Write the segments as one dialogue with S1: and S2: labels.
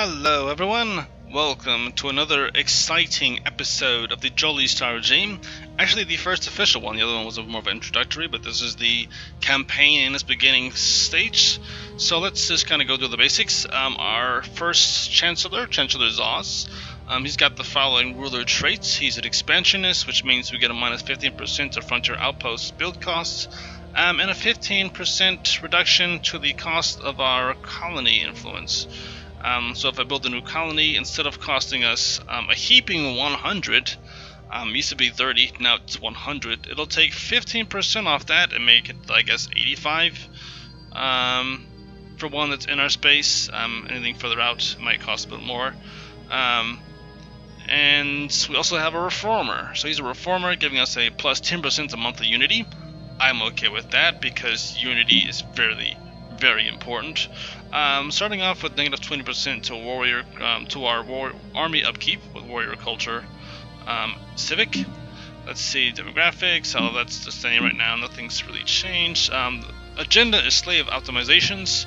S1: Hello everyone, welcome to another exciting episode of the Joli Star Regime. Actually the first official one, the other one was more of an introductory, but this is the campaign in its beginning stage. So let's just kind of go through the basics. Our first Chancellor Zos, he's got the following ruler traits. He's an expansionist, which means we get a minus 15% to frontier outpost build costs, and a 15% reduction to the cost of our colony influence. So if I build a new colony, instead of costing us a heaping 100, used to be 30, now it's 100, it'll take 15% off that and make it, I guess, 85 for one that's in our space. Anything further out might cost a bit more. And we also have a reformer. So he's a reformer, giving us a plus 10% a monthly unity. I'm okay with that because unity is very important. Starting off with negative 20% to warrior to our army upkeep with warrior culture. Civic. Let's see demographics. Oh, that's the same right now. Nothing's really changed. Agenda is slave optimizations.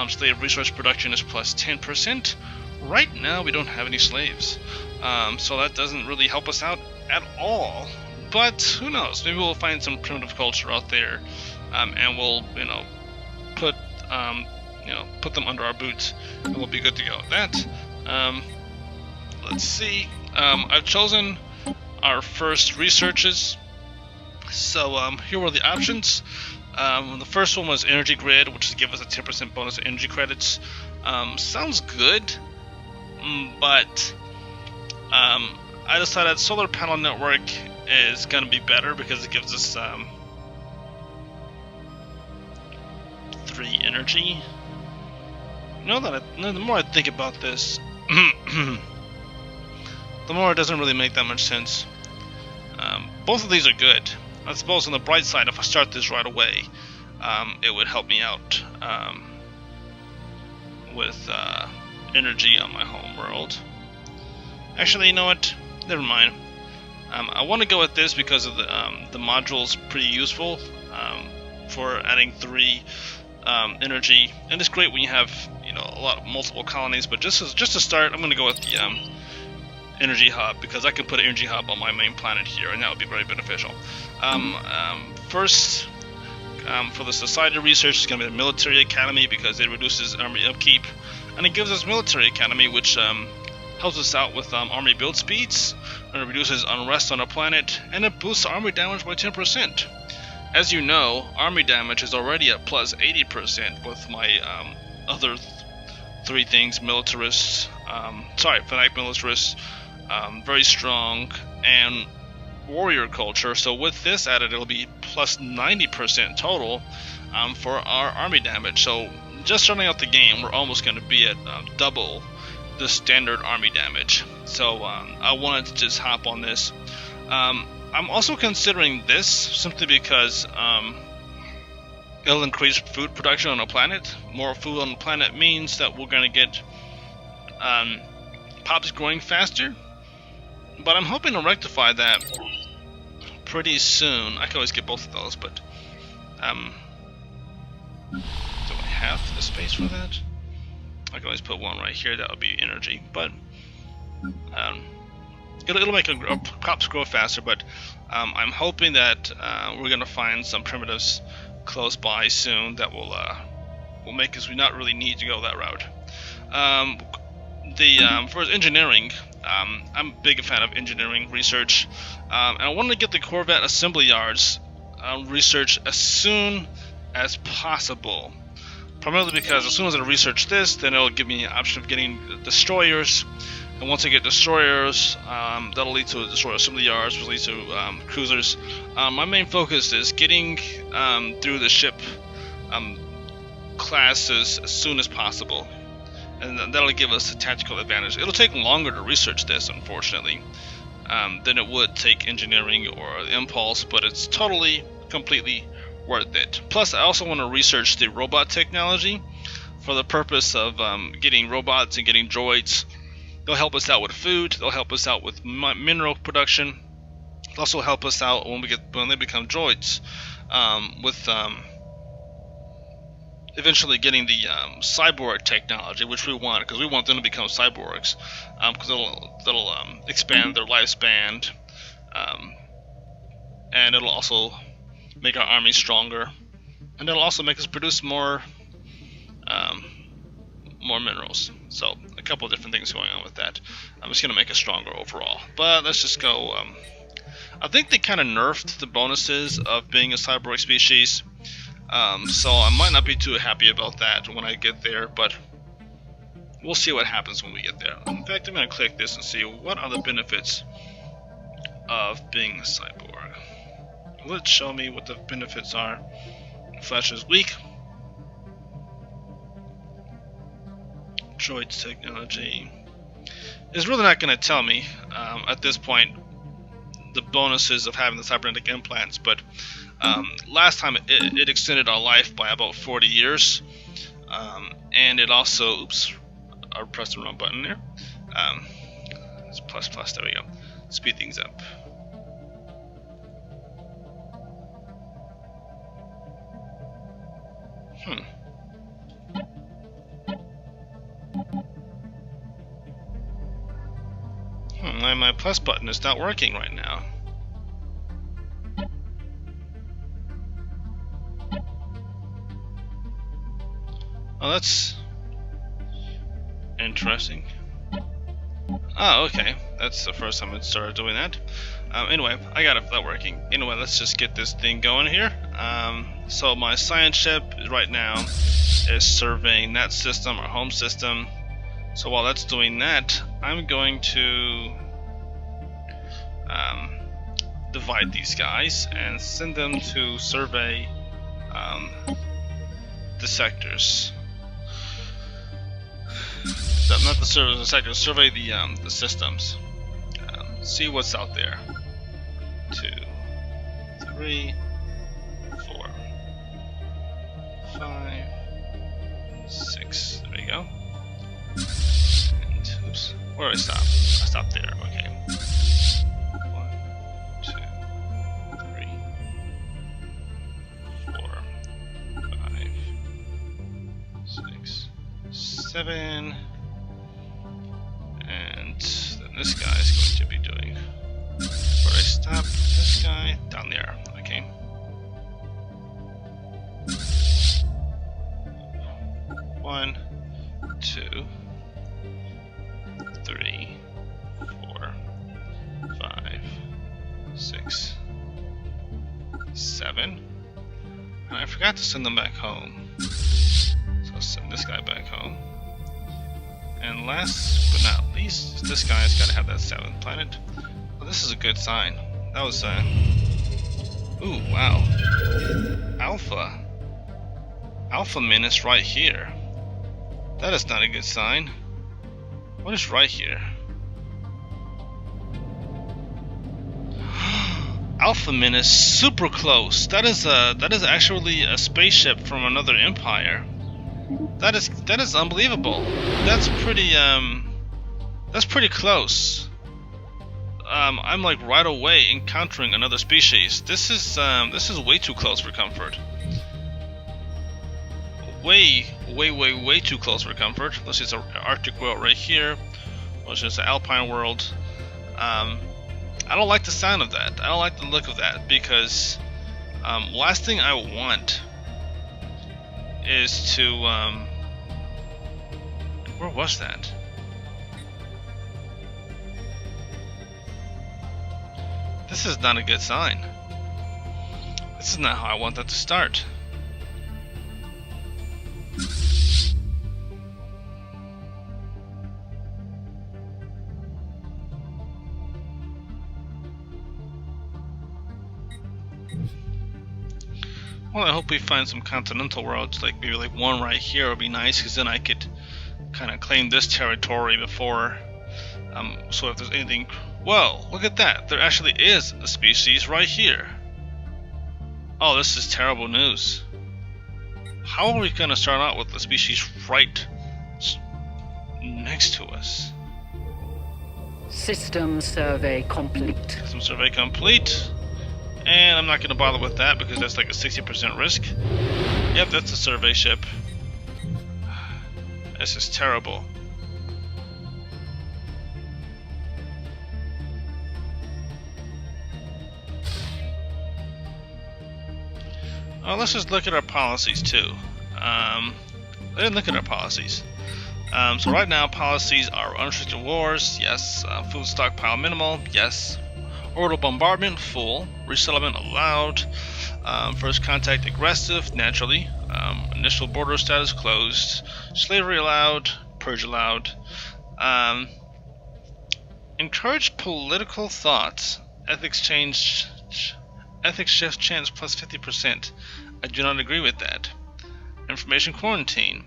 S1: Slave resource production is plus 10%. Right now we don't have any slaves, so that doesn't really help us out at all. But who knows? Maybe we'll find some primitive culture out there, and we'll put them under our boots, and we'll be good to go with that. Let's see. I've chosen our first researches. So here were the options. The first one was energy grid, which is give us a 10% bonus to energy credits. Sounds good, but I decided solar panel network is going to be better because it gives us 3 energy. The more I think about this, the more it doesn't really make that much sense. Both of these are good. I suppose on the bright side, if I start this right away, it would help me out with energy on my home world. Actually, you know what? Never mind. I want to go with this because of the module's pretty useful for adding 3 energy, and it's great when you have multiple colonies. But just to start, I'm going to go with the energy hub because I can put an energy hub on my main planet here, and that would be very beneficial. First, for the society research, is going to be the military academy because it reduces army upkeep, and it gives us military academy, which helps us out with army build speeds, and it reduces unrest on a planet, and it boosts army damage by 10%. As you know, army damage is already at plus 80% with my other 3 things: militarist, fanatic militarist, very strong, and warrior culture. So with this added, it'll be plus 90% total for our army damage. So just starting out the game, we're almost going to be at double the standard army damage. So I wanted to just hop on this. I'm also considering this simply because it'll increase food production on a planet. More food on the planet means that we're going to get pops growing faster. But I'm hoping to rectify that pretty soon. I can always get both of those, but do I have the space for that? I can always put one right here. That would be energy, but it'll make crops grow faster. But I'm hoping that we're gonna find some primitives close by soon that will make us not really need to go that route. For engineering, I'm a big fan of engineering research, and I wanted to get the corvette assembly yards research as soon as possible. Primarily because as soon as I research this, then it'll give me an option of getting destroyers, and once I get destroyers, that'll lead to destroyer assembly yards, which leads to cruisers. My main focus is getting through the ship classes as soon as possible, and that'll give us a tactical advantage. It'll take longer to research this, unfortunately, than it would take engineering or impulse, but it's completely worth it. Plus, I also want to research the robot technology for the purpose of getting robots and getting droids. They'll help us out with food. They'll help us out with mineral production. They'll also help us out when they become droids with eventually getting the cyborg technology, which we want, because we want them to become cyborgs, because that'll expand their lifespan, and it'll also make our army stronger, and it'll also make us produce more minerals. So a couple of different things going on with that. It's going to make us stronger overall. But let's just go. I think they kind of nerfed the bonuses of being a cyborg species. So I might not be too happy about that when I get there, but we'll see what happens when we get there. In fact, I'm going to click this and see what are the benefits of being a cyborg. Will it show me what the benefits are? Flesh is weak. Droid technology is really not going to tell me at this point the bonuses of having the cybernetic implants, but last time it extended our life by about 40 years, and it also, oops, I pressed the wrong button there. It's plus, there we go. Speed things up. My plus button is not working right now. Oh, that's interesting. Oh, okay. That's the first time it started doing that. Anyway, I got that working. Anyway, let's just get this thing going here. So my science ship right now is surveying that system, our home system. So while that's doing that, I'm going to divide these guys and send them to survey the sectors. Not the sectors, survey the systems. See what's out there. 2, 3, 4, 5, 6. There you go. And oops, where did I stop? I stopped there. Okay. 1, 2, 3, 4, 5, 6, 7. And then this guy is going to be doing. Where I stop this guy down there. Okay. 1, 2, 3, 4, 5, 6, 7. And I forgot to send them back home. So I'll send this guy back home. And last but not least, this guy's got to have that 7th planet. Well, this is a good sign. That was ooh, wow. Alpha Menace right here. That is not a good sign. What is right here? Alpha Menace, super close. That is actually a spaceship from another empire. That is unbelievable. That's pretty close. I'm like right away encountering another species. This is way too close for comfort. Way too close for comfort. This is an Arctic world right here. Which is an Alpine world. I don't like the sound of that. I don't like the look of that, because last thing I want is to where was that? This is not a good sign. This is not how I want that to start. Well, I hope we find some continental worlds, like maybe like one right here would be nice, because then I could kind of claim this territory before. So if there's anything, whoa, look at that! There actually is a species right here. Oh, this is terrible news. How are we going to start out with a species right next to us?
S2: System survey complete.
S1: System survey complete. And I'm not going to bother with that because that's like a 60% risk. Yep, that's a survey ship. This is terrible. Well, let's just look at our policies too. Let's look at our policies. So right now, policies are unrestricted wars, yes. Food stockpile minimal, yes. Orbital bombardment, full. Resettlement allowed. First contact aggressive, naturally. Initial border status closed. Slavery allowed. Purge allowed. Encourage political thought. Ethics shift chance plus 50%. I do not agree with that. Information quarantine.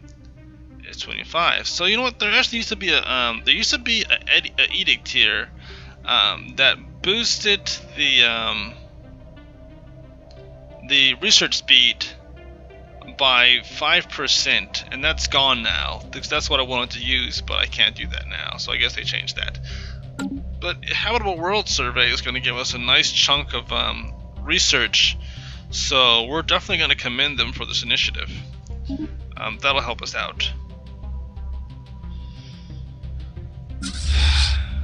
S1: It's 25. So you know what? There actually used to be a edict here that boosted the research speed by 5%, and that's gone now. Because that's what I wanted to use, but I can't do that now. So I guess they changed that. But Habitable World Survey is going to give us a nice chunk of research, so we're definitely going to commend them for this initiative. That'll help us out.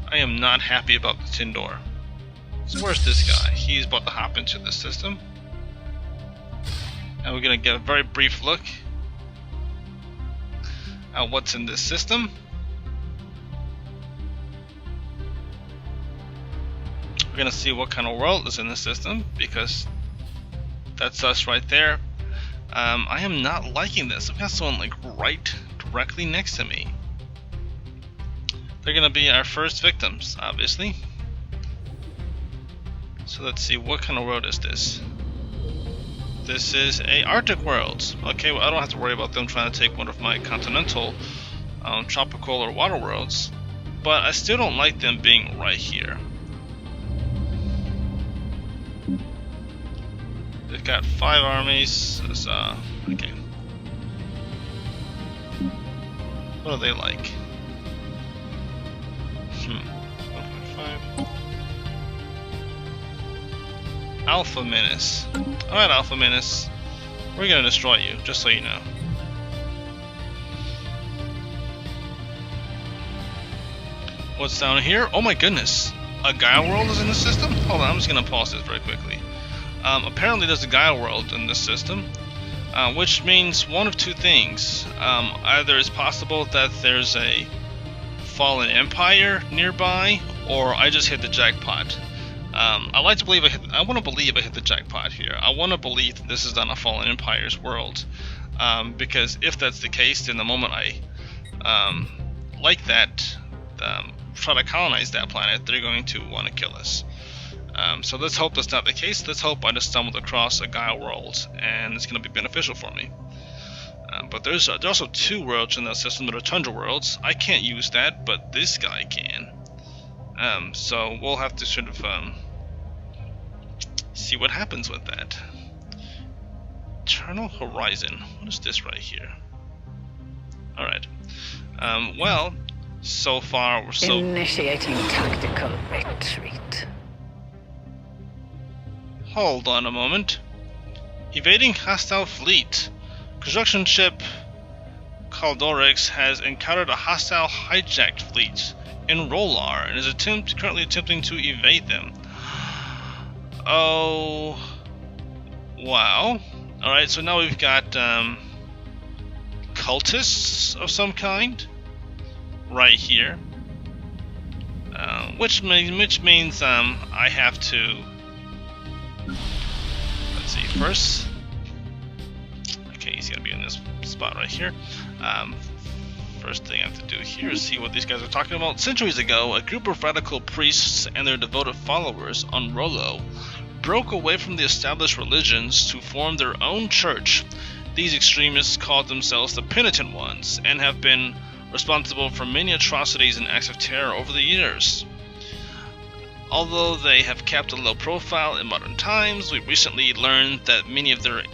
S1: I am not happy about the tin door. So where's this guy? He's about to hop into the system. And we're going to get a very brief look at what's in this system. We're going to see what kind of world is in the system, because that's us right there. I am not liking this. I've got someone like right directly next to me. They're going to be our first victims, obviously. So let's see, what kind of world is this? This is a Arctic world. Okay, well, I don't have to worry about them trying to take one of my continental, tropical or water worlds. But I still don't like them being right here. They've got 5 armies. Okay. What are they like? 1.5. Alpha Menace. Alright, Alpha Menace. We're gonna destroy you, just so you know. What's down here? Oh my goodness! A Gaia world is in the system? Hold on, I'm just gonna pause this very quickly. Apparently there's a Gaia world in this system, which means one of two things. Either it's possible that there's a fallen empire nearby, or I just hit the jackpot. I like to believe I want to believe I hit the jackpot here. I want to believe that this is not a fallen empire's world, because if that's the case, then the moment I try to colonize that planet, they're going to want to kill us. So let's hope that's not the case. Let's hope I just stumbled across a Gaia world and it's going to be beneficial for me. But there's also 2 worlds in that system that are tundra worlds. I can't use that, but this guy can. So we'll have to sort of see what happens with that. Eternal Horizon. What is this right here? Alright. Well, so far we're so...
S2: Initiating tactical retreat.
S1: Hold on a moment. Evading hostile fleet. Construction ship Caldorix has encountered a hostile hijacked fleet in Rolar and is currently attempting to evade them. Oh, wow. Alright, so now we've got cultists of some kind right here, which means I have to, let's see, first, okay, he's gonna be in this spot right here. First thing I have to do here is see what these guys are talking about. Centuries ago, a group of radical priests and their devoted followers on Rollo broke away from the established religions to form their own church. These extremists called themselves the Penitent Ones and have been responsible for many atrocities and acts of terror over the years. Although they have kept a low profile in modern times, we recently learned that many of their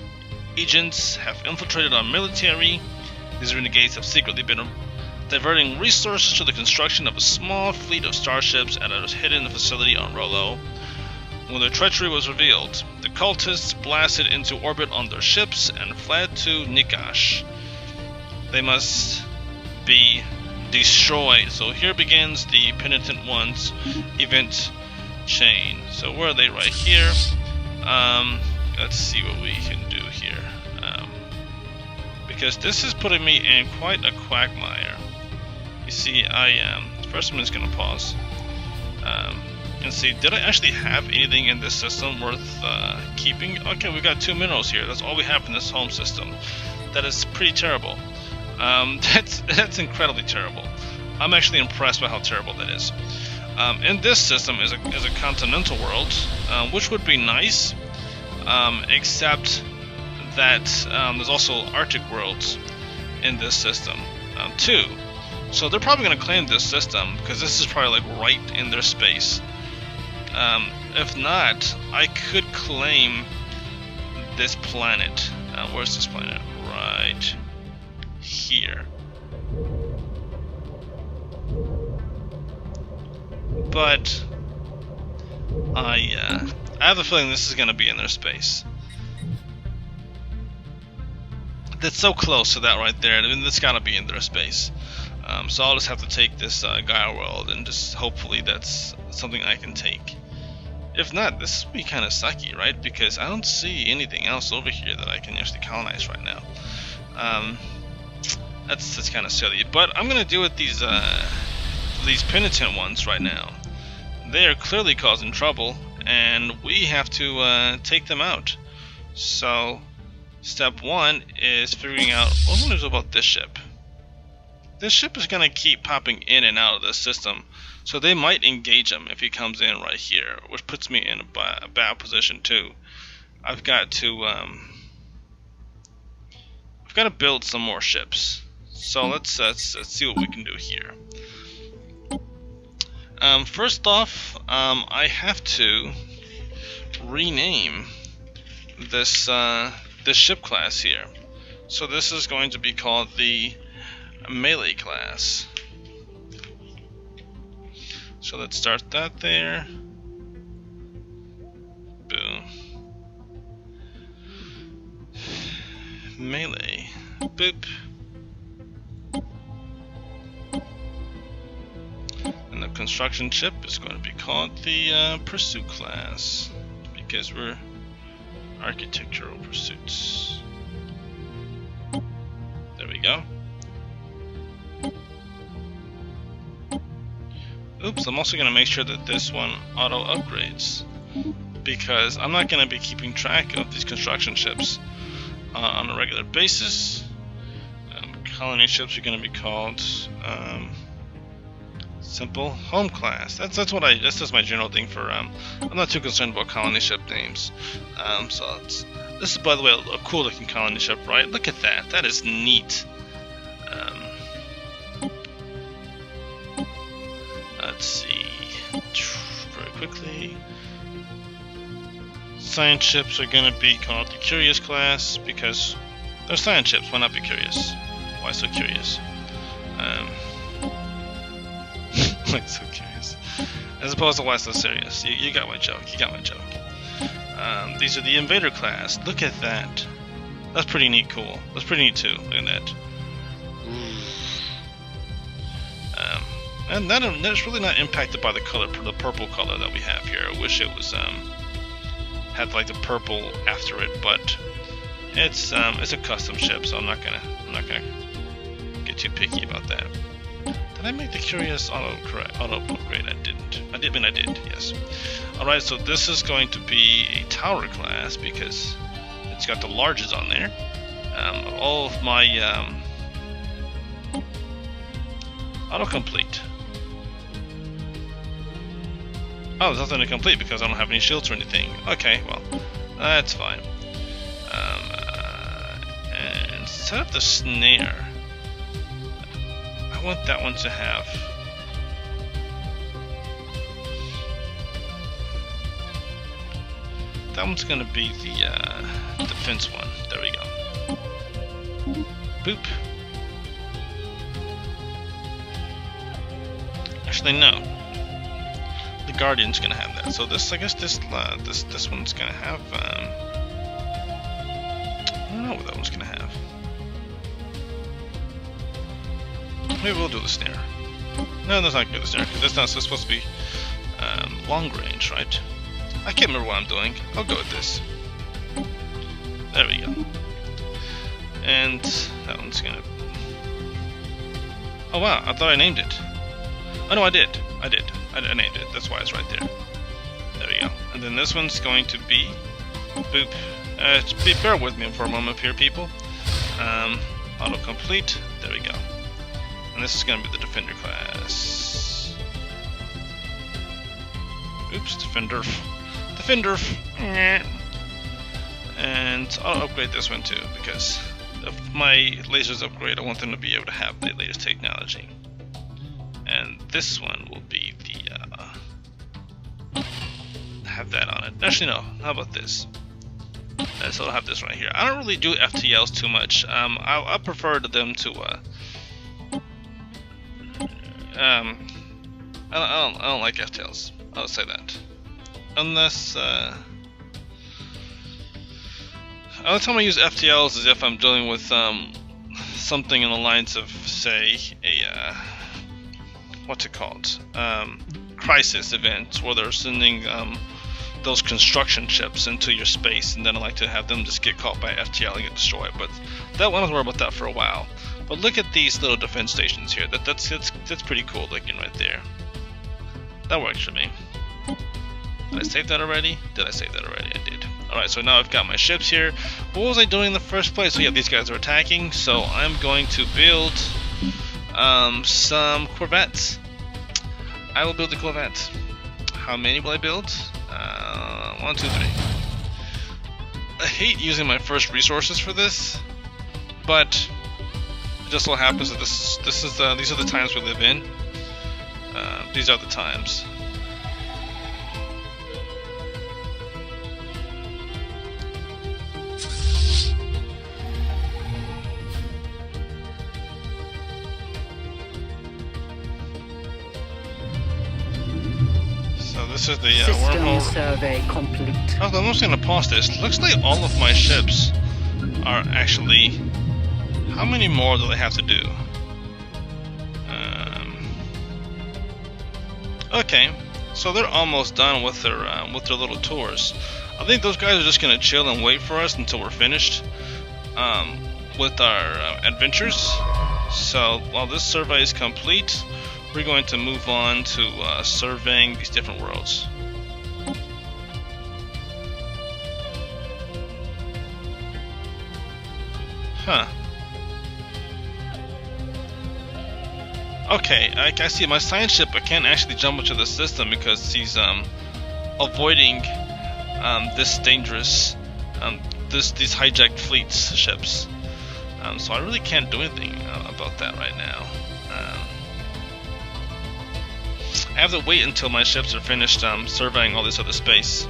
S1: agents have infiltrated our military. These renegades have secretly been diverting resources to the construction of a small fleet of starships at a hidden facility on Rollo. When their treachery was revealed, the cultists blasted into orbit on their ships and fled to Nikash. They must be destroyed. So here begins the Penitent One's event chain. So where are they? Right here. Let's see what we can do here. Because this is putting me in quite a quagmire. You see, first I'm just gonna pause. And see, did I actually have anything in this system worth keeping? Okay, we got 2 minerals here. That's all we have in this home system. That is pretty terrible. That's incredibly terrible. I'm actually impressed by how terrible that is. In this system is a continental world, which would be nice, except that there's also Arctic worlds in this system too. So they're probably going to claim this system because this is probably like right in their space. If not, I could claim this planet. Where's this planet? Right here. But I have a feeling this is going to be in their space. That's so close to that right there. I mean, that's got to be in their space. So I'll just have to take this Gaia world, and just hopefully that's something I can take. If not, this would be kind of sucky, right? Because I don't see anything else over here that I can actually colonize right now. That's kind of silly. But I'm gonna deal with these Penitent Ones right now. They are clearly causing trouble, and we have to take them out. So step 1 is figuring out what I'm gonna do about this ship. This ship is going to keep popping in and out of the system, so they might engage him if he comes in right here, which puts me in a bad position too. I've got to build some more ships. So let's see what we can do here. First off, I have to rename this ship class here. So this is going to be called the melee class. So let's start that there. Boom. Melee. Boop. And the construction ship is going to be called the Pursuit class, because we're architectural pursuits. There we go. Oops, I'm also going to make sure that this one auto upgrades, because I'm not going to be keeping track of these construction ships on a regular basis. Colony ships are going to be called simple home class. That's just my general thing for I'm not too concerned about colony ship names. So this is, by the way, a cool looking colony ship, right? Look at that. That is neat. Let's see, very quickly. Science ships are going to be called the Curious class, because they're science ships. Why not be curious? Why so curious? Why so curious? As opposed to why so serious. You got my joke. You got my joke. These are the Invader class. Look at that. That's pretty neat. Cool. That's pretty neat too. Look at that. And that's really not impacted by the color, the purple color that we have here. I wish it was had like the purple after it, but it's a custom ship, so I'm not gonna get too picky about that. Did I make the Curious auto upgrade? I didn't. I did. Yes. All right. So this is going to be a tower class because it's got the larges on there. All of my autocomplete. Oh, there's nothing to complete because I don't have any shields or anything. Okay, well, that's fine. And set up the snare. I want that one to have. That one's gonna be the defense one. There we go. Boop. Actually, no. The Guardian's gonna have that. So this, I guess, this one's gonna have. I don't know what that one's gonna have. maybe we'll do the snare. No, that's not good, the snare, because that's not supposed to be long range, right? I can't remember what I'm doing. I'll go with this. There we go. And that one's gonna... Oh wow, I thought I named it. Oh no, I did. I named it. That's why it's right there. There we go. And then this one's going to be... Boop. Bear with me for a moment here, people. Autocomplete. There we go. And this is going to be the Defender class. Oops, Defender. And I'll upgrade this one too, because if my lasers upgrade, I want them to be able to have the latest technology. And this one will be the have that on it. Actually, no. How about this? So I'll have this right here. I don't really do FTLs too much. I prefer to them to. I don't like FTLs. I'll say that. Unless. Only time I use FTLs is if I'm dealing with something in the lines of, say, a what's it called? Crisis events, where they're sending those construction ships into your space, and then I like to have them just get caught by FTL and get destroyed. But that one, I was worried about that for a while. But look at these little defense stations here. That's pretty cool looking right there. That works for me. Did I save that already? I did. Alright, so now I've got my ships here. What was I doing in the first place? So yeah, these guys are attacking, so I'm going to build some corvettes. I will build a corvette. How many will I build? 1, 2, 3. I hate using my first resources for this, but it just so happens that these are the times we live in. These are the times. This is the wormhole.
S2: Survey complete.
S1: Okay, I'm just gonna pause this. Looks like all of my ships are actually. How many more do they have to do? Okay, so they're almost done with their little tours. I think those guys are just gonna chill and wait for us until we're finished with our adventures. So while this survey is complete, we're going to move on to surveying these different worlds. Huh. Okay, I see. My science ship, I can't actually jump into the system because he's avoiding this dangerous, these hijacked fleets ships. So I really can't do anything about that right now. I have to wait until my ships are finished surveying all this other space.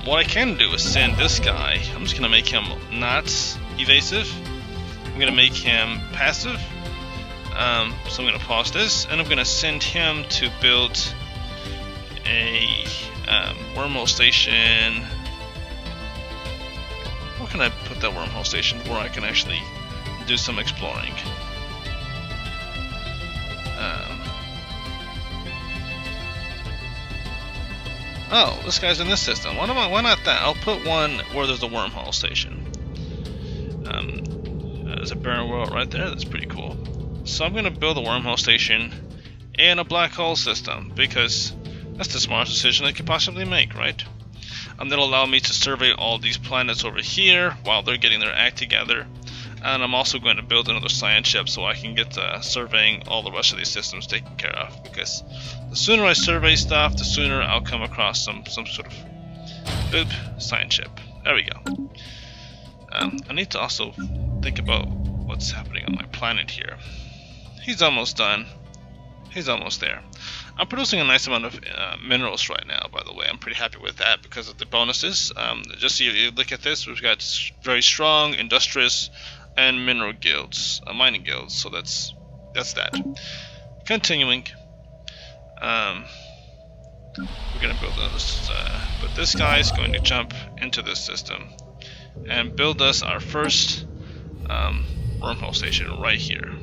S1: What I can do is send this guy. I'm just gonna make him not evasive. I'm gonna make him passive. So I'm gonna pause this, and I'm gonna send him to build a wormhole station. Where can I put that wormhole station where I can actually do some exploring? Oh, this guy's in this system. Why not that? I'll put one where there's a wormhole station. There's a barren world right there. That's pretty cool. So I'm going to build a wormhole station in a black hole system, because that's the smartest decision I could possibly make, right? That'll allow me to survey all these planets over here while they're getting their act together. And I'm also going to build another science ship so I can get surveying all the rest of these systems taken care of, because the sooner I survey stuff, the sooner I'll come across some sort of boop science ship. There we go. I need to also think about what's happening on my planet here. He's almost done. He's almost there. I'm producing a nice amount of minerals right now, by the way. I'm pretty happy with that because of the bonuses. Just so you look at this, we've got very strong, industrious, and mineral guilds, mining guilds. So that's that. Continuing, we're gonna build this, but this guy is going to jump into this system and build us our first wormhole station right here.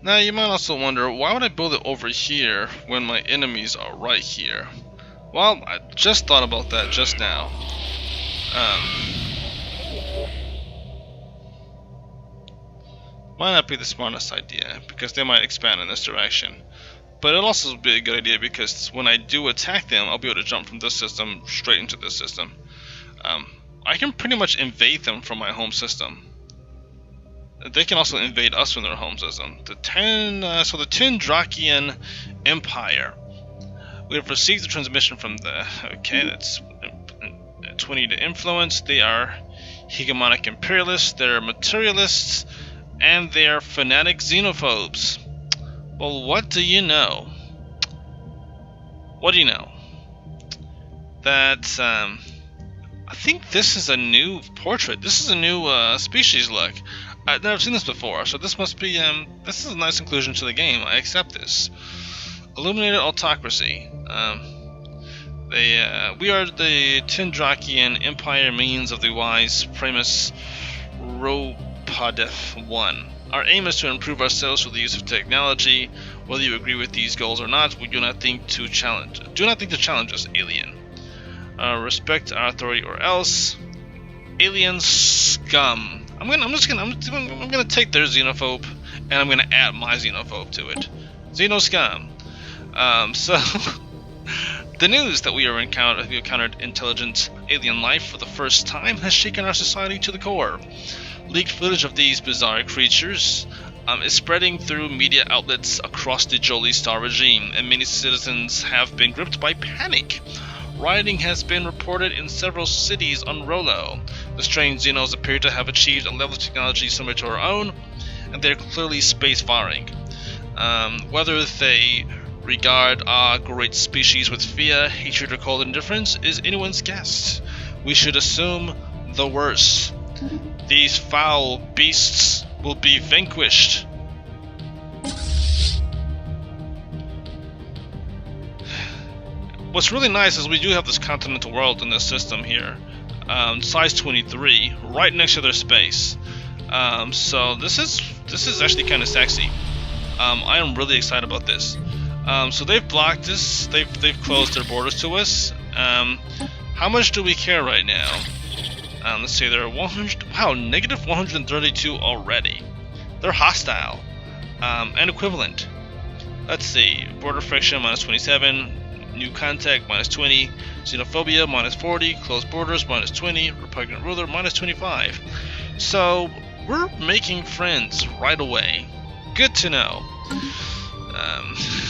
S1: Now you might also wonder, why would I build it over here when my enemies are right here? Well, I just thought about that just now. Might not be the smartest idea, because they might expand in this direction. But it'll also be a good idea because when I do attack them, I'll be able to jump from this system straight into this system. I can pretty much invade them from my home system. They can also invade us from their home system. The Tendrakian Empire. We have received the transmission from the... Okay, that's 20 to influence. They are hegemonic imperialists, they're materialists, and they're fanatic xenophobes. Well, what do you know? What do you know? That, I think this is a new portrait. This is a new species look. I've never seen this before, so this must be, this is a nice inclusion to the game. I accept this. Illuminated autocracy. We are the Tendrakian Empire means of the wise Primus Ropadeth 1. Our aim is to improve ourselves through the use of technology. Whether you agree with these goals or not, we do not think to challenge us, alien. Respect our authority or else. Alien scum. I'm gonna take their xenophobe and I'm gonna add my xenophobe to it. Xeno scum. So the news that we encountered intelligent alien life for the first time has shaken our society to the core. Leaked footage of these bizarre creatures is spreading through media outlets across the Joli star regime, and many citizens have been gripped by panic. Rioting has been reported in several cities on Rolo. The strange Xenos appear to have achieved a level of technology similar to our own, and they're clearly space-faring. Whether they regard our great species with fear, hatred, or cold indifference is anyone's guess. We should assume the worst. These foul beasts will be vanquished. What's really nice is we do have this continental world in this system here, size 23, right next to their space. So this is actually kind of sexy. I am really excited about this. So they've blocked us. They've closed their borders to us. How much do we care right now? Let's see, they're 100. Wow, negative 132 already. They're hostile and equivalent. Let's see, border friction minus 27, new contact minus 20, xenophobia minus 40, closed borders minus 20, repugnant ruler minus 25. So we're making friends right away. Good to know.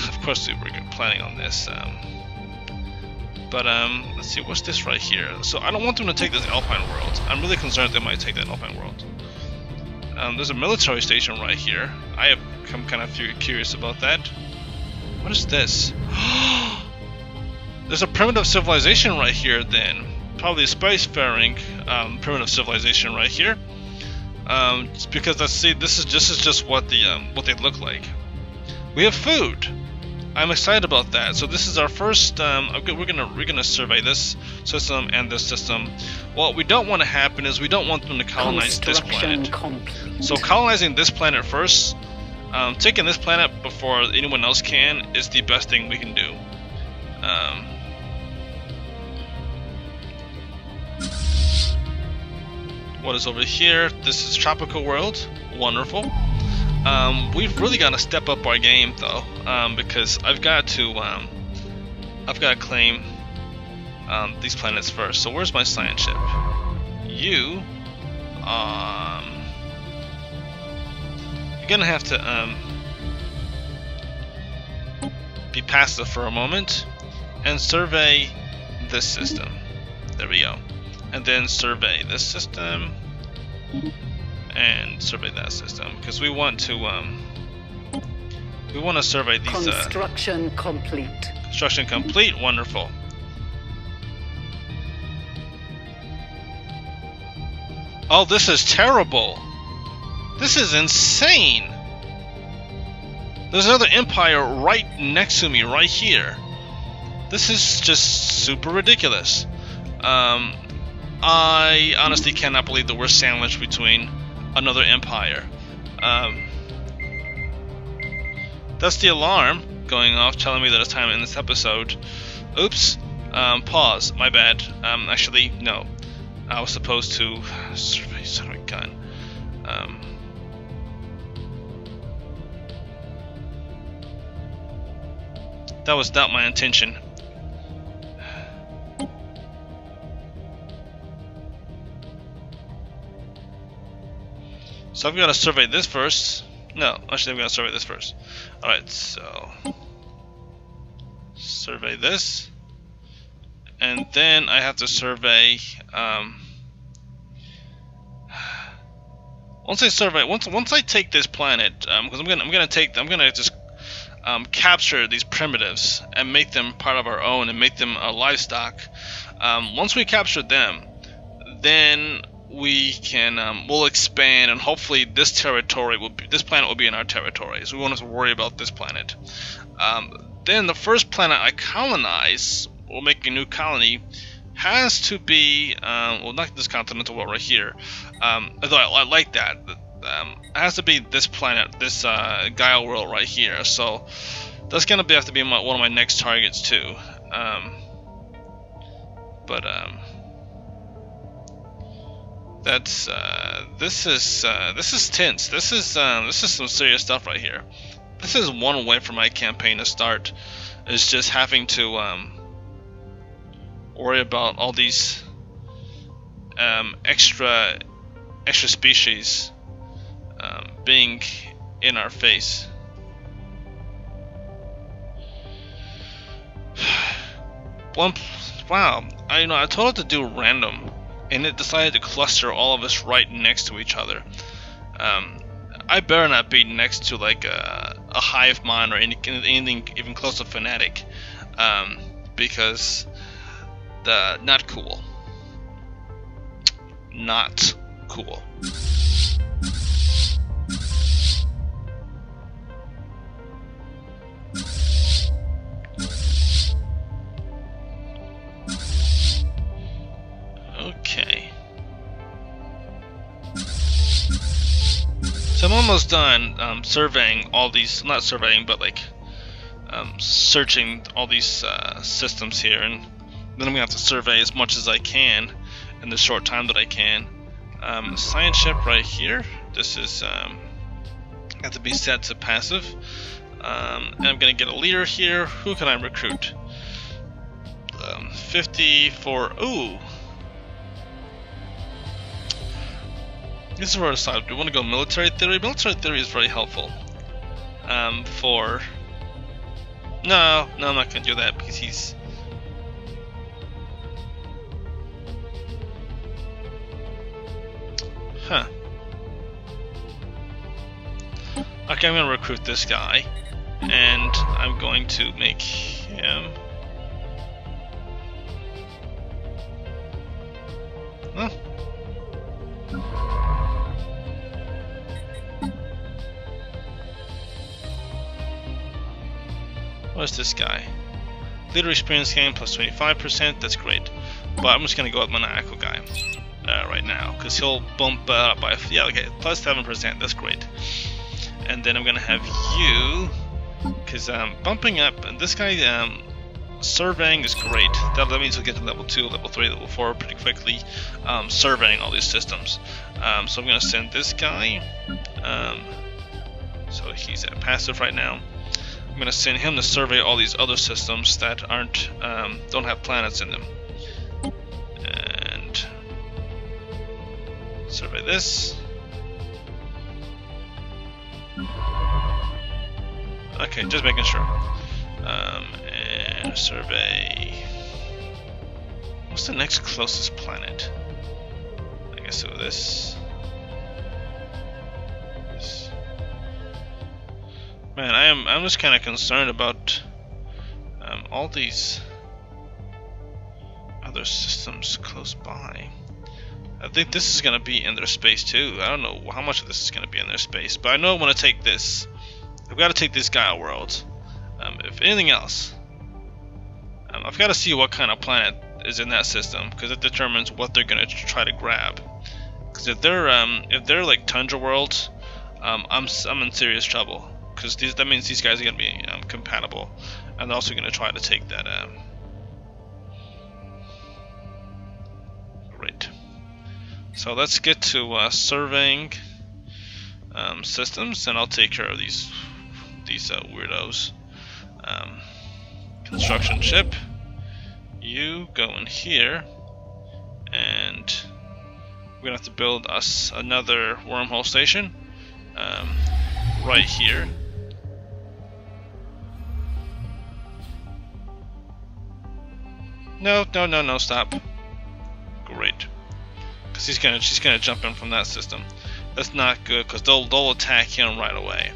S1: Of course, we were planning on this. But let's see, what's this right here? So I don't want them to take this Alpine world. I'm really concerned they might take that Alpine world. There's a military station right here. I'm kind of curious about that. What is this? There's a primitive civilization right here then. Probably a spacefaring primitive civilization right here. Because let's see, this is just what what they look like. We have food. I'm excited about that. So this is our first. We're gonna survey this system and this system. What we don't want to happen is we don't want them to colonize this planet.
S2: Complete.
S1: So colonizing this planet first, taking this planet before anyone else can, is the best thing we can do. What is over here? This is tropical world. Wonderful. We've really got to step up our game though, because I've got to claim these planets first. So where's my science ship? You're gonna have to be passive for a moment and survey this system. There we go. And then survey this system and survey that system, because we want to survey these.
S2: Construction complete.
S1: Construction complete. Wonderful. Oh, this is terrible. This is insane. There's another empire right next to me, right here. This is just super ridiculous. I honestly cannot believe that we're sandwiched between another empire. That's the alarm going off telling me that it's time to end this episode. Oops. Pause. My bad. Actually, no. I was supposed to survey son of a gun. That was not my intention. So I've got to survey this first. No, actually I've got to survey this first. Alright, so survey this. And then I have to survey once I take this planet, because I'm gonna just capture these primitives and make them part of our own and make them livestock. Once we capture them, then we can we'll expand, and hopefully this planet will be in our territory, so we won't have to worry about this planet. Then the first planet I colonize, or make a new colony, has to be well, not this continental world right here, although I like that. It has to be this planet, this Gaia world right here. So that's gonna have to be one of my next targets too. That's this is tense. This is some serious stuff right here. This is one way for my campaign to start, is just having to worry about all these extra species being in our face. Wow, I told it to do random, and it decided to cluster all of us right next to each other. I better not be next to like a hive mind or anything even close to fanatic, because not cool. Not cool. Okay. So I'm almost done surveying all these, not surveying, but like searching all these systems here, and then I'm gonna have to survey as much as I can in the short time that I can. Science ship right here. This is have to be set to passive, and I'm gonna get a leader here. Who can I recruit? 50 for ooh. This is where I decide. Do we want to go military theory? Military theory is very helpful. No, I'm not gonna do that because he's. Huh. Okay, I'm gonna recruit this guy, and I'm going to make him. Huh? What's this guy? Leader experience gain plus 25%. That's great. But I'm just gonna go with maniacal guy right now, because he'll bump up by plus 7%. That's great. And then I'm gonna have you, because bumping up, and this guy surveying is great. That means we'll get to level 2, level 3, level 4 pretty quickly. Surveying all these systems. So I'm gonna send this guy. So he's at passive right now. I'm gonna send him to survey all these other systems that aren't don't have planets in them. And survey this. Okay, just making sure. And survey. What's the next closest planet? I guess so. This. Man, I'm just kind of concerned about all these other systems close by. I think this is going to be in their space too. I don't know how much of this is going to be in their space, but I know I want to take this. I've got to take this Gaia world. If anything else, I've got to see what kind of planet is in that system, because it determines what they're going to try to grab. Because if they're like tundra worlds, I'm in serious trouble. because that means these guys are going to be compatible, and they're also going to try to take that. Great. So let's get to surveying systems, and I'll take care of these weirdos. Construction ship. You go in here, and we're gonna have to build us another wormhole station right here. No, stop. Great. Because she's gonna jump in from that system. That's not good, because they'll attack him right away.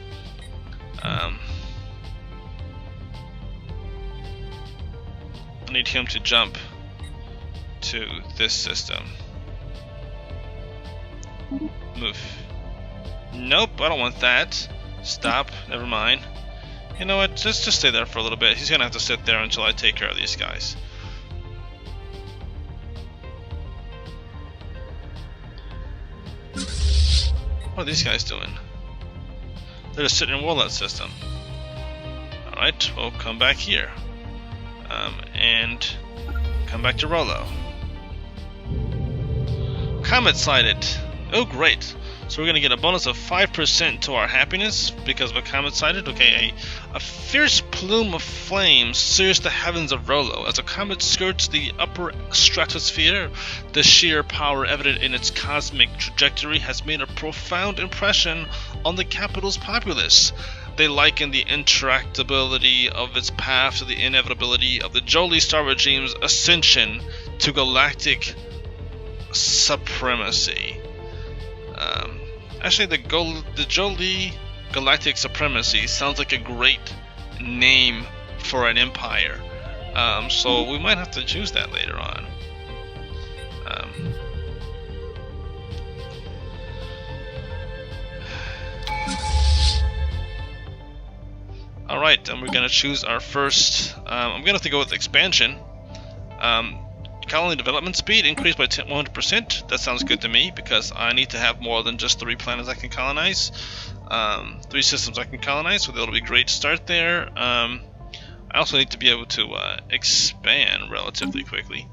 S1: I need him to jump to this system. Move. Nope, I don't want that. Stop. Never mind. You know what? Just stay there for a little bit. He's gonna have to sit there until I take care of these guys. What are these guys doing? They're just sitting in Walnut system. Alright, we'll come back here. And come back to Rollo. Comet sighted. Oh, great. So we're going to get a bonus of 5% to our happiness because of a comet sighted. Okay, a fierce plume of flames sears the heavens of Rollo. As a comet skirts the upper stratosphere, the sheer power evident in its cosmic trajectory has made a profound impression on the capital's populace. They liken the intractability of its path to the inevitability of the Joli star regime's ascension to galactic supremacy. Actually, the Joli galactic supremacy sounds like a great name for an empire. So we might have to choose that later on. Alright, and we're going to choose our first... I'm going to have to go with expansion. Colony development speed increased by 100%. That sounds good to me because I need to have more than just 3 planets I can colonize. 3 systems I can colonize, so that'll be a great start there. I also need to be able to expand relatively quickly.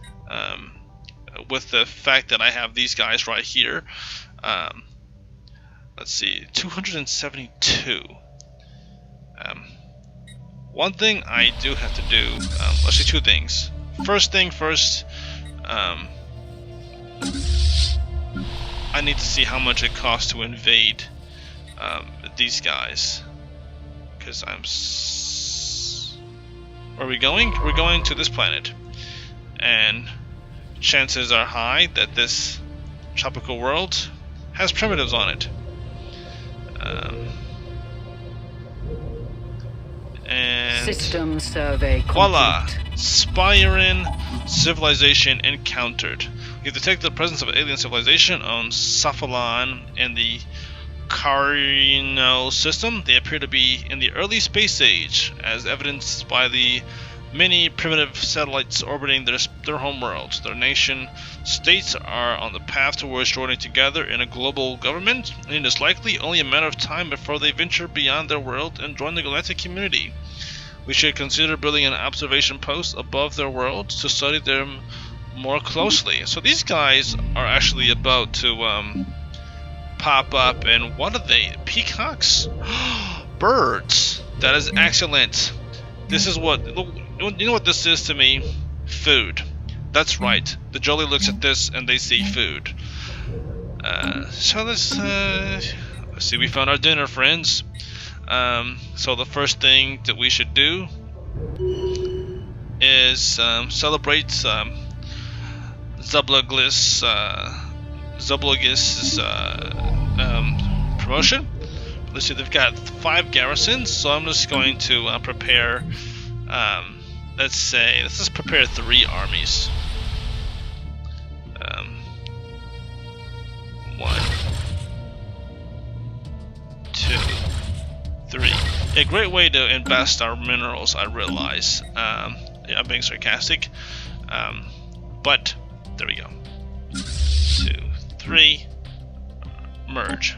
S1: With the fact that I have these guys right here. Let's see, 272. One thing I do have to do, actually 2 things. First thing first, I need to see how much it costs to invade these guys. Because where are we going? We're going to this planet. And chances are high that this tropical world has primitives on it. And
S2: system survey complete.
S1: Voila! Spiraean civilization encountered. You detect the presence of alien civilization on Cephalon in the Carino system. They appear to be in the early space age, as evidenced by the many primitive satellites orbiting their homeworlds. Their nation states are on the path towards joining together in a global government, and it is likely only a matter of time before they venture beyond their world and join the galactic community. We should consider building an observation post above their world to study them more closely. So these guys are actually about to pop up, and what are they? Peacocks? Birds! That is excellent. This is what... You know what this is to me? Food. That's right. The Joli looks at this and they see food. So let's see. We found our dinner, friends. So the first thing that we should do is celebrate Zublagis's promotion. Let's see. They've got 5 garrisons, so I'm just going to prepare. Let's just prepare 3 armies. 1, 2, 3. A great way to invest our minerals, I realize. Yeah, I'm being sarcastic. But there we go. 2, 3. Merge.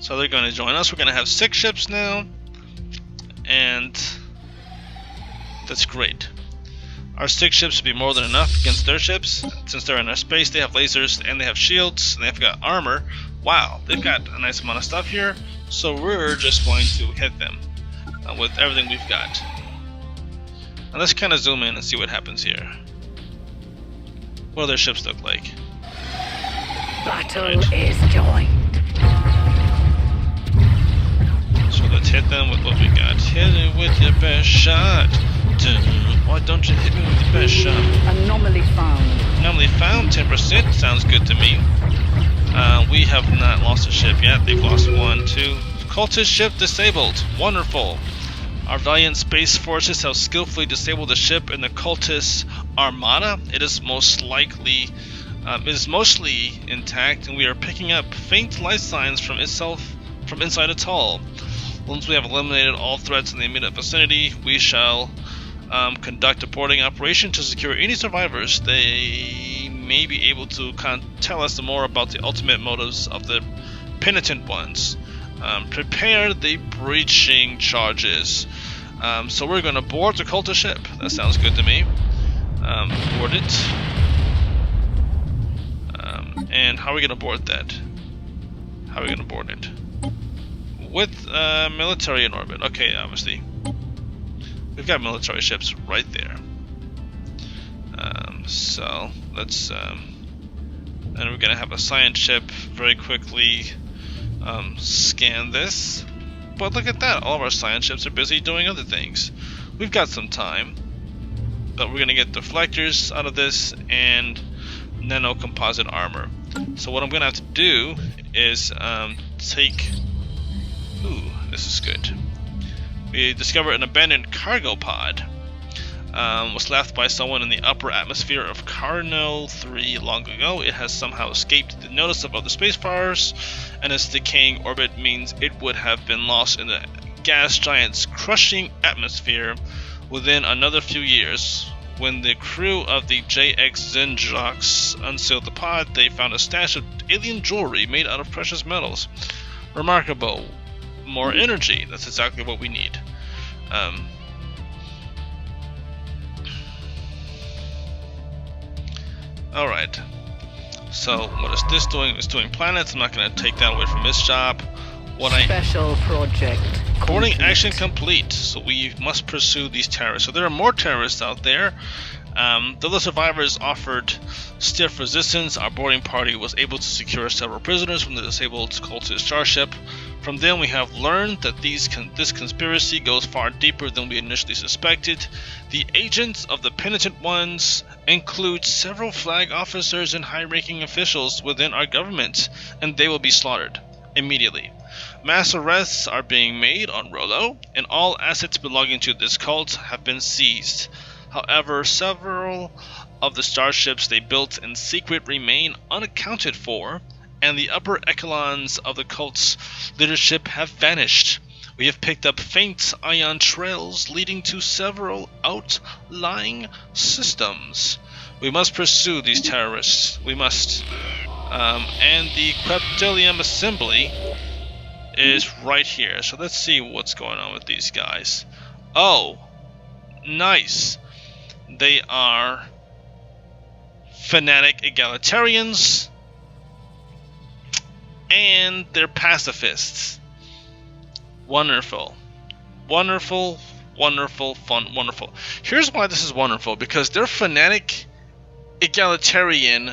S1: So they're going to join us. We're going to have 6 ships now, and that's great. Our 6 ships will be more than enough against their ships. Since they're in our space, they have lasers, and they have shields, and they've got armor. Wow, they've got a nice amount of stuff here, so we're just going to hit them with everything we've got. Now let's kind of zoom in and see what happens here. What do their ships look like?
S2: Battle is joined.
S1: So let's hit them with what we got. Hit it with your best shot. Why don't you hit me with your best shot?
S2: Anomaly found.
S1: Anomaly found, 10%. Sounds good to me. We have not lost a ship yet. They've lost 1, 2. Cultist ship disabled. Wonderful. Our valiant space forces have skillfully disabled the ship in the cultist armada. It is mostly intact, and we are picking up faint life signs from inside its hull. Once we have eliminated all threats in the immediate vicinity, we shall conduct a boarding operation to secure any survivors. They may be able to tell us more about the ultimate motives of the penitent ones. Prepare the breaching charges. So we're going to board the cultist ship. That sounds good to me. Board it. And how are we going to board that? How are we going to board it? With military in orbit. Okay, obviously. We've got military ships right there. So let's... and we're going to have a science ship very quickly scan this. But look at that, all of our science ships are busy doing other things. We've got some time. But we're going to get deflectors out of this and nano composite armor. So what I'm going to have to do is take... Ooh, this is good. We discovered an abandoned cargo pod. Was left by someone in the upper atmosphere of Carno 3 long ago. It has somehow escaped the notice of other spacefarers, and its decaying orbit means it would have been lost in the gas giant's crushing atmosphere within another few years. When the crew of the JX Zenjox unsealed the pod, they found a stash of alien jewelry made out of precious metals. Remarkable. More energy. That's exactly what we need. Alright. So, what is this doing? It's doing planets. I'm not going to take that away from this job.
S2: Special project
S1: boarding
S2: complete.
S1: action complete. So we must pursue these terrorists. So there are more terrorists out there. Though the survivors offered stiff resistance, our boarding party was able to secure several prisoners from the disabled cultist starship. From them we have learned that this conspiracy goes far deeper than we initially suspected. The agents of the penitent ones include several flag officers and high-ranking officials within our government, and they will be slaughtered immediately. Mass arrests are being made on Rolo, and all assets belonging to this cult have been seized. However, several of the starships they built in secret remain unaccounted for, and the upper echelons of the cult's leadership have vanished. We have picked up faint ion trails leading to several outlying systems. We must pursue these terrorists. We must. And the Queptilium assembly is right here. So let's see what's going on with these guys. Oh, nice. They are fanatic egalitarians, and they're pacifists. Wonderful. Wonderful, wonderful, fun, wonderful. Here's why this is wonderful, because they're fanatic egalitarian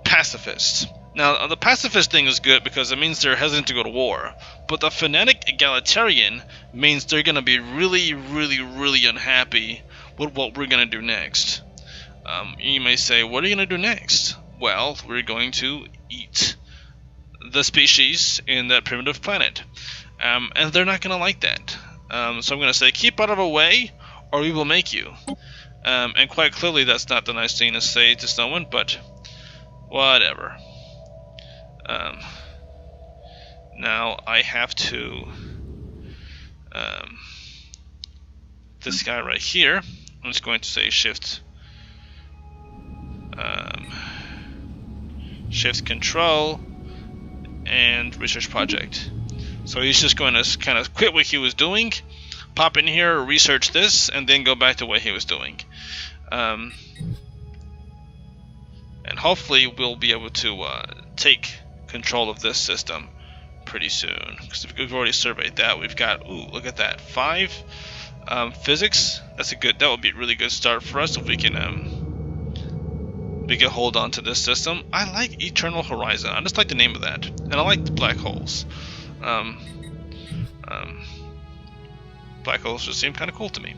S1: pacifists. Now, the pacifist thing is good because it means they're hesitant to go to war. But the fanatic egalitarian means they're going to be really, really, really unhappy with what we're going to do next. You may say, what are you going to do next? Well, we're going to eat the species in that primitive planet. And they're not going to like that. So I'm going to say, keep out of our way, or we will make you. And quite clearly that's not the nice thing to say to someone, but whatever. Now I have to this guy right here. I'm just going to say shift control, and research project. So he's just going to kind of quit what he was doing, pop in here, research this, and then go back to what he was doing. And hopefully we'll be able to take control of this system pretty soon, because we've already surveyed that. We've got, ooh, look at that, 5 physics. That would be a really good start for us if we can hold on to this system. I like Eternal Horizon. I just like the name of that, and I like the black holes. Black holes just seem kind of cool to me,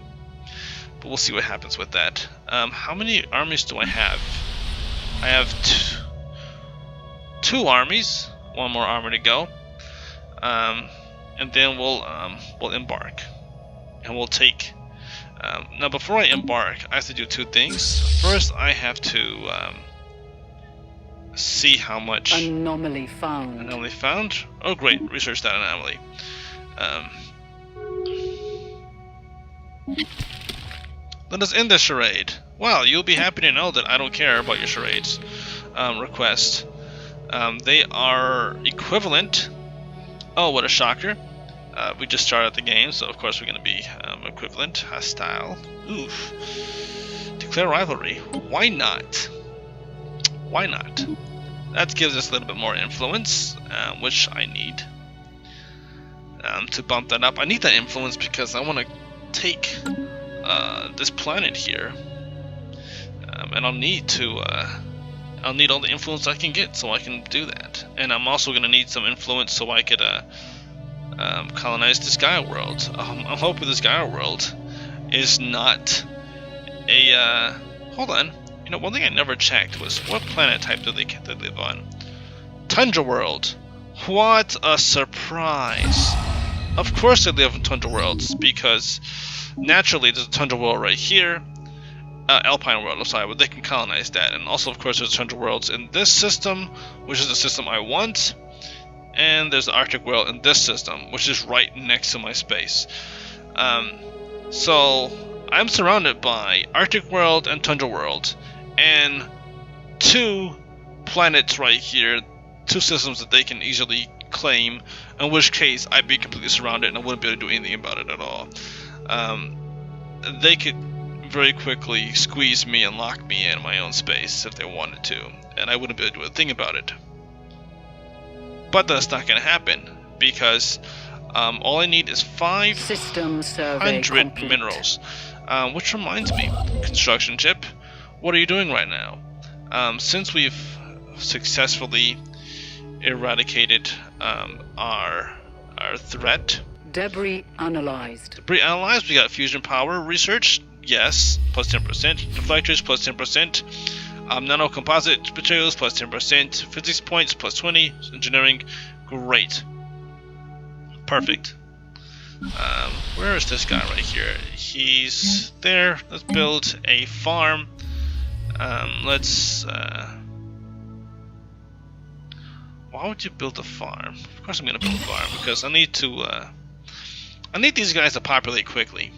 S1: but we'll see what happens with that. How many armies do I have? I have 2 armies, 1 more army to go, and then we'll embark, and we'll take. Now, before I embark, I have to do 2 things. First, I have to see how much...
S2: Anomaly found.
S1: Anomaly found? Oh, great. Research that anomaly. Let us end this charade. Wow, you'll be happy to know that I don't care about your charades request. They are equivalent. Oh, what a shocker. We just started the game, so of course we're going to be equivalent. Hostile. Oof. Declare rivalry. Why not? Why not? That gives us a little bit more influence, which I need to bump that up. I need that influence because I want to take this planet here, and I'll need all the influence I can get so I can do that. And I'm also going to need some influence so I could colonize this Gaia world. I'm hoping this Gaia world is not a hold on. You know, one thing I never checked was what planet type do they live on? Tundra world. What a surprise! Of course they live in tundra worlds, because naturally there's a tundra world right here. Alpine world, I'm sorry, but they can colonize that. And also, of course, there's tundra worlds in this system, which is the system I want. And there's the Arctic world in this system, which is right next to my space. So I'm surrounded by Arctic world and tundra world, and 2 planets right here, 2 systems that they can easily claim, in which case I'd be completely surrounded and I wouldn't be able to do anything about it at all. They could very quickly squeeze me and lock me in my own space if they wanted to, and I wouldn't be able to do a thing about it. But that's not going to happen, because all I need is 500 minerals. Which reminds me, construction chip, what are you doing right now? Since we've successfully eradicated our threat.
S2: Debris analyzed.
S1: Debris analyzed. We got fusion power research. Yes, plus 10%. Deflectors plus 10%. Nanocomposite materials plus 10%. Physics points plus 20. Engineering, great. Perfect. Where is this guy right here? He's there. Let's build a farm. Why would you build a farm? Of course I'm gonna build a farm, because I need these guys to populate quickly.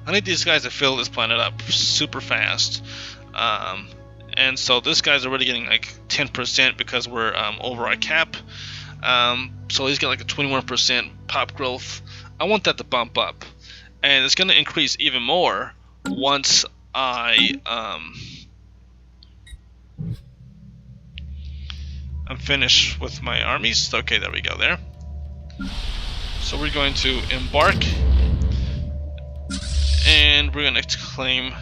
S1: I need these guys to fill this planet up super fast. And so this guy's already getting like 10% because we're over our cap. So he's got like a 21% pop growth. I want that to bump up, and it's going to increase even more once I'm finished with my armies. Okay, there we go there. So we're going to embark, and we're going to claim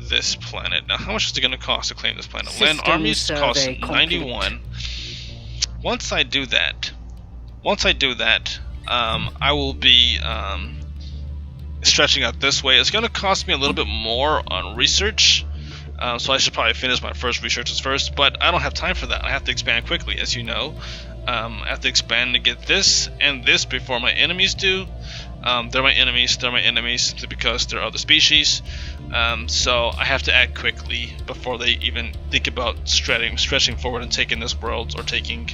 S1: this planet. Now, how much is it going to cost to claim this planet? Land armies cost 91. Once I do that, I will be stretching out this way. It's going to cost me a little bit more on research, so I should probably finish my first researches first, but I don't have time for that. I have to expand quickly, as you know. I have to expand to get this and this before my enemies do. They're my enemies because they're other species. So I have to act quickly before they even think about stretching forward and taking this world or taking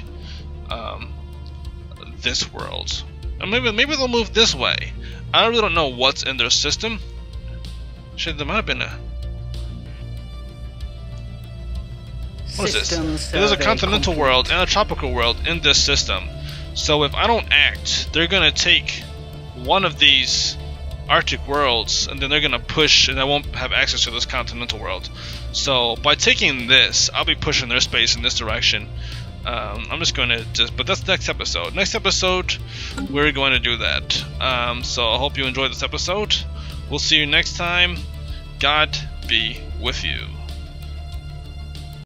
S1: this world. And maybe they'll move this way. I really don't know what's in their system. Shit, there might have been a... What is this?
S2: System
S1: There's a
S2: survey
S1: continental
S2: complete.
S1: world and a tropical world in this system. So if I don't act, they're gonna take one of these Arctic worlds, and then they're gonna push, and I won't have access to this continental world. So by taking this, I'll be pushing their space in this direction. I'm just going to but that's next episode. Next episode, we're going to do that. So I hope you enjoyed this episode. We'll see you next time. God be with you.